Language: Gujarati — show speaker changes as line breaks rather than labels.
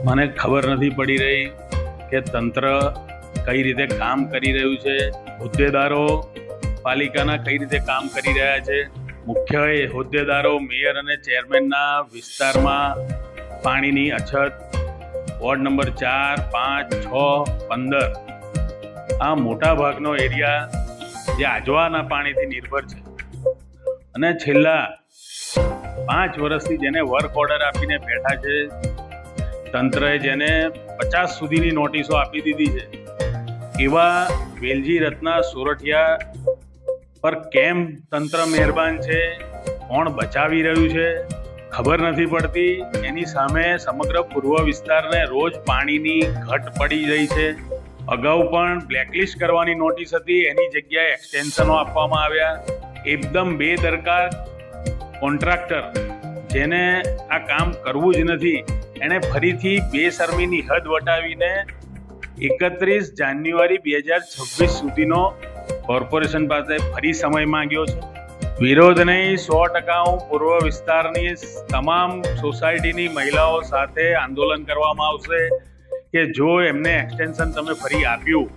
મને ખબર નથી પડી રહી કે તંત્ર કઈ રીતે કામ કરી રહ્યું છે, હોદ્દેદારો પાલિકાના કઈ રીતે કામ કરી રહ્યા છે. મુખ્ય હોદ્દેદારો મેયર અને ચેરમેનના વિસ્તારમાં પાણીની અછત, વોર્ડ નંબર 4, 5, 6, 15 આ મોટા ભાગનો એરિયા જે આજવાના પાણીથી નિર્ભર છે અને છેલ્લા 5 વર્ષથી જેને વર્ક ઓર્ડર આપીને બેઠા છે, તંત્રએ જેને 50 સુધીની નોટિસો આપી દીધી છે, એવા વેલજી રત્ના સોરઠિયા પર કેમ તંત્ર મહેરબાન છે, કોણ બચાવી રહ્યું છે, ખબર નથી પડતી. એની સામે સમગ્ર પૂર્વ વિસ્તારને રોજ પાણીની ઘટ પડી રહી છે. અગાઉ પણ બ્લેકલિસ્ટ કરવાની નોટિસ હતી, એની જગ્યાએ એક્સટેન્શનો આપવામાં આવ્યા. એકદમ બેદરકાર કોન્ટ્રાક્ટર જેને આ કામ કરવું જ નથી, એણે ફરીથી બેશરમીની હદ વટાવીને 31 જાન્યુઆરી 2026 સુધીનો કોર્પોરેશન પાસે ફરી સમય માંગ્યો છે. વિરોધ નહીં, 100% હું પૂર્વ વિસ્તારની તમામ સોસાયટીની મહિલાઓ સાથે આંદોલન કરવામાં આવશે કે જો એમને એક્સટેન્શન તમે ફરી આપ્યું